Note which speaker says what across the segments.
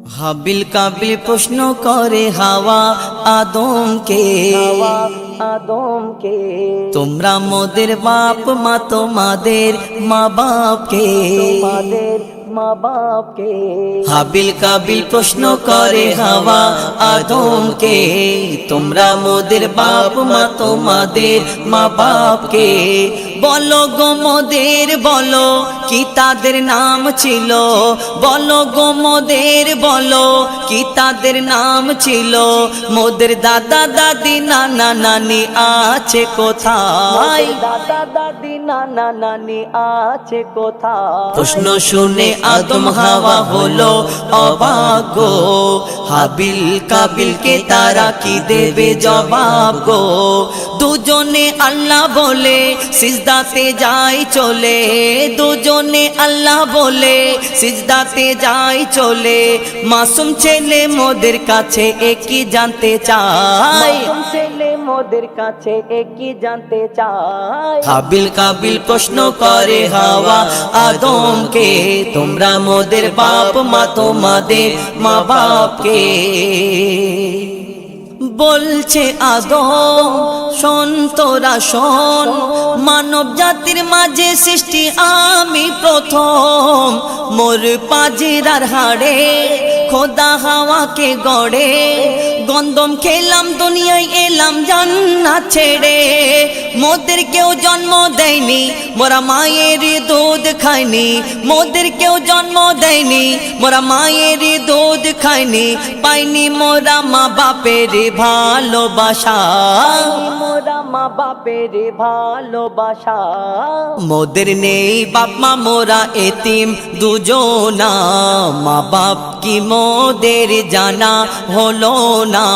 Speaker 1: হাবিল কাবিল প্রশ্ন করে হাওয়া আদমকে, তোমরা মোদের বাপ মা তোমাদের মা বাপকে, হাবিল কাবিল প্রশ্ন করে হাওয়া আদমকে, তোমরা মোদের বাপ মা তোমাদের মা বাপকে। বলো গো মোদের বলো কি তাদের নাম ছিল, বলো গো মোদের বলো কি তাদের নাম ছিল। মোদের দাদা দাদি নানা নানি আছে কোথায়, দাদা দাদি নানা নানি আছে কোথায়। প্রশ্ন শুনে আদম হাওয়া হলো অবাক গো, হাবিল কাবিলকে তারা কি দেবে জবাব গো। দুজনে আল্লাহ বলে সিজদাতে যাই চলে, দুজনে আল্লাহ বলে সিজদাতে যাই চলে। মাসুম ছেলে মোদের কাছে একই জানতে চায়, মাসুম ছেলে মোদের কাছে একই জানতে চায়। হাবিল কাবিল প্রশ্ন করে হাওয়া আদমকে, তোমরা মোদের বাপ মা তোমাদের মা বাপকে। বলছে আদম শোন তোরা শোন, মানব জাতির মাঝে সৃষ্টি আমি প্রথম। মোর পাজিরার হাড়ে খোদা হাওয়াকে গড়ে, গন্ধম খেলাম দুনিয়ায় এলাম জান্নাত ছেড়ে। মোদের কেউ জন্ম দেয়নি মোরা মায়ের দুধ খাইনি, মোদের কেউ জন্ম দেয়নি মোরা মায়ের দুধ খাইনি। পাইনি মোরা মা বাপের ভালোবাসা, মোরা মা বাপের ভালোবাসা। মোদের নেই বাপ মা মোরা এতিম দুজনা, মা বাপ কি মোদের জানা হলো না।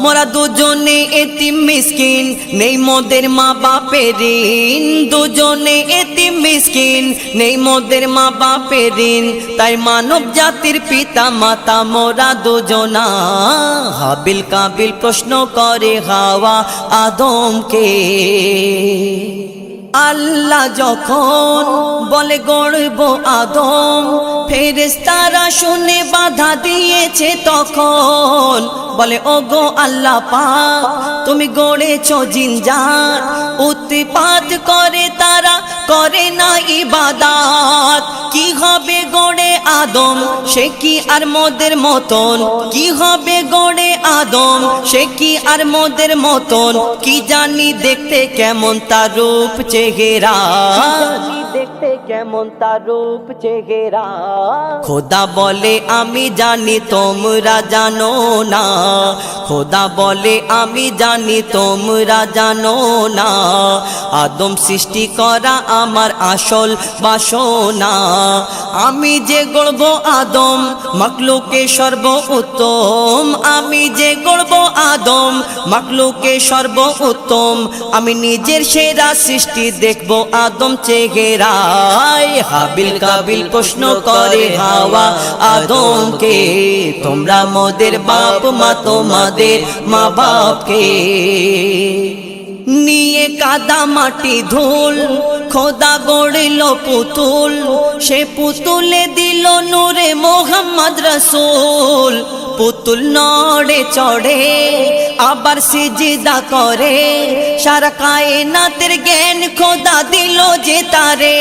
Speaker 1: মোরা দুজনে এতিম মিসকিন নেই মোদের মা বাপের ঋণ, দুজনে এতিম মিসকিন নেই মোদের মা বাপের ঋণ। তাই মানব জাতির পিতা মাতা মোরা দুজনা। হাবিল কাবিল প্রশ্ন করে হাওয়া আদমকে, আল্লাহ যখন বলে গড়ব আদম, ফেরেশতারা শুনে বাধা দিয়েছে তখন। বলে ওগো আল্লাহ পাক তুমি গড়েছো জিনজাত, উৎপাত করে তারা করে না ইবাদত। কি হবে গড়ে আদম সে কি আর মোদের মতন, কি হবে গড়ে আদম সে কি আর মোদের মতন। কি জানি দেখতে কেমন তার রূপ চেহারা, দেখতে কেমন তার রূপ চেহারা। খোদা বলে আমি জানি তোমরা জানো না, খোদা বলে আমি জানি তোমরা জানো না। আদম সৃষ্টি করা আমার আসল বাসনা, আমি যে গড়ব আদম মাখলুকে সর্ব উত্তম, আমি যে গড়ব আদম মাখলুকে সর্ব উত্তম। আমি নিজের সেরা সৃষ্টি দেখব আদম চেহারায়। হাবিল কাবিল প্রশ্ন করে হাওয়া আদমকে, তোমরা মোদের বাপ মা তোমাদের মা বাপকে। নিয়ে কাদা মাটি ধুল খোদা গড়িল পুতুল, সে পুতুলে দিল নূরে মোহাম্মদ রসুল। পুতুল নড়ে চড়ে আবার সিজদা করে, সারা কায়নাতের জ্ঞান খোদা দিল যে তারে।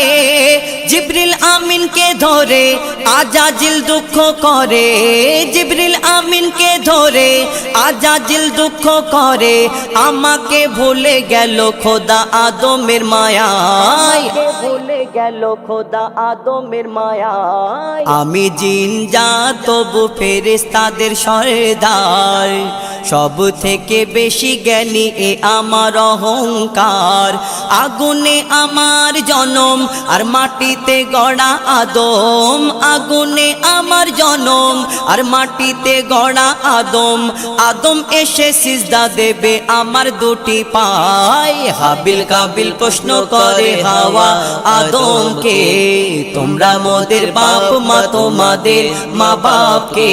Speaker 1: জিবরিল আমিনকে ধরে আজাজিল দুঃখ করে, জিবরিল আমিনকে ধরে আজাজিল দুঃখ করে। আমাকে ভুলে গেল খোদা আদমের মায়ায়, ভুলে গেল খোদা আদমের মায়ায়। আমি জিন জাত তবু ফেরেশতাদের সরদার, সব থেকে বেশি জ্ঞানী এ আমার অহংকার। আগুনে আমার জনম আর মাটিতে গড়া আদম, আগুনে আমার জনম আর মাটিতে গড়া আদম। আদম এসে সিজদা দেবে আমার দুটি পায়। হাবিল কাবিল প্রশ্ন করে হাওয়া আদমকে, তোমরা মোদের বাপ মা তোমাদের মা বাপকে।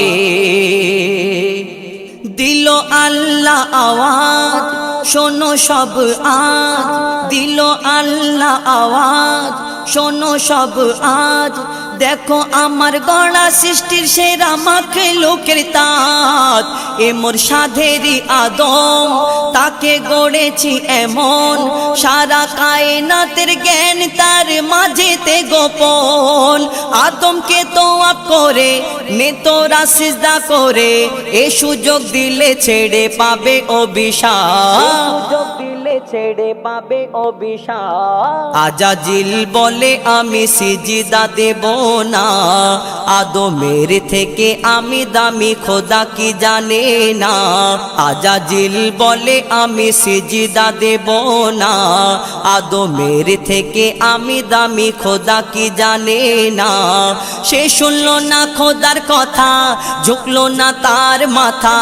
Speaker 1: দিল আল্লাহ আওয়াজ শোনো সব আজ, দিল আল্লাহ আওয়াজ শোনো সব আজ দেখো আমার গড়া সৃষ্টির সেরা মাখলুকের তাজ এ মোর সাধেরি আদম তাকে গড়েছি এমন সারা কায়নাতের জ্ঞান তার মাঝেতে গোপন আদমকে তোয়াব করে নে তোরা সিজদা করে এ সুযোগ দিলে ছেড়ে পাবে অভিশাপ ছেড়ে পাবে অভিশাপ আজাজিল বলে আমি সিজদা দেব না আদমের থেকে আমি দামি খোদা কি জানে না আজাজিল বলে আমি সিজদা দেব না আদমের থেকে আমি দামি খোদা কি জানে না সে শুনলো না খোদার কথা ঝুঁকলো না তার মাথা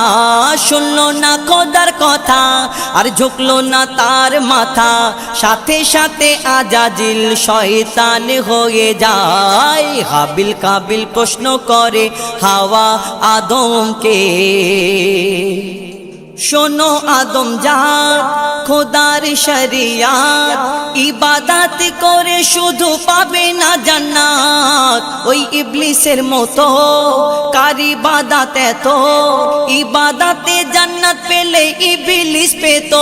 Speaker 1: শুনলো না খোদার কথা আর ঝুঁকলো না তার মাথা সাথে সাথে আজাজিল শয়তান হয়ে যায় হাবিল কাবিল প্রশ্ন করে হাওয়া আদমকে শোনো আদম জাত খোদার শরিয়াত ইবাদত করে শুধু পাবে না জান্নাত ওই ইবলিসের মতো কার ইবাদত এত ইবাদতে জান্নাত পেলে ইবলিস পেত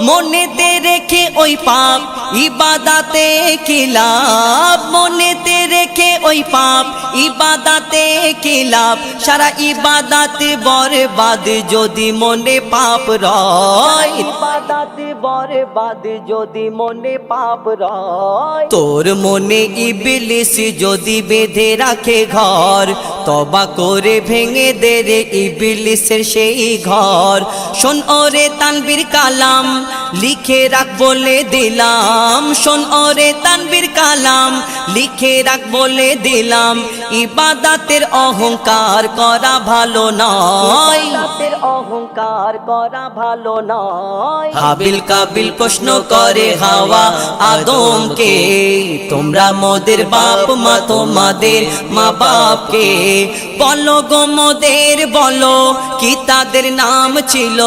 Speaker 1: মনেতে রেখে ওই পাপ ইবাদতে কি লাভ মনেতে রেখে ওই পাপ ইবাদতে কি লাভ সারা ইবাদত বরবাদ যদি মনে পাপ রয় ইবাদত বরবাদ যদি মনে পাপ রয় তোর মনে ইবলিস যদি বেঁধে রাখে ঘর তবা করে ভেঙে দে রে ইবলিসের সেই ঘর শোন ওরে তানবীর কালাম লিখে রাখ বলে দিলাম শোন ওরে তানবীর কালাম লিখে রাখ বলে দিলাম ইবাদতের অহংকার করা ভালো নয় অহংকার করা ভালো নয় হাবিল কাবিল প্রশ্ন করে হাওয়া আদমকে তোমরা মোদের বাপ মা তোমাদের মা বাপকে বলো গো মোদের বলো কি তাদের নাম ছিল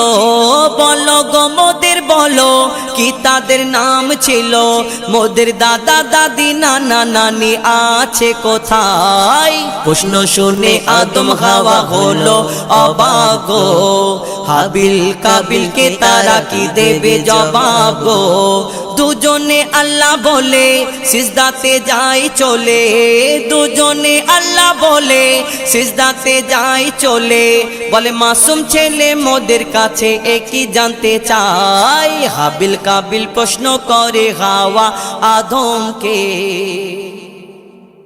Speaker 1: বলো গো মোদের বলো কি তাদের নাম ছিল মোদের দাদা দাদি নানা নানি আছে কোথায় প্রশ্ন শুনে আদম হাওয়া হলো অবাক গো হাবিল কাবিলকে তারা কি দেবে জবাব গো দুজনে আল্লাহ বলে সিজদাতে যায় চলে দুজনে আল্লাহ বলে সিজদাতে যায় চলে বলে মাসুম ছেলে মোদের কাছে একই জানতে চাই হাবিল কাবিল প্রশ্ন করে হাওয়া আদমকে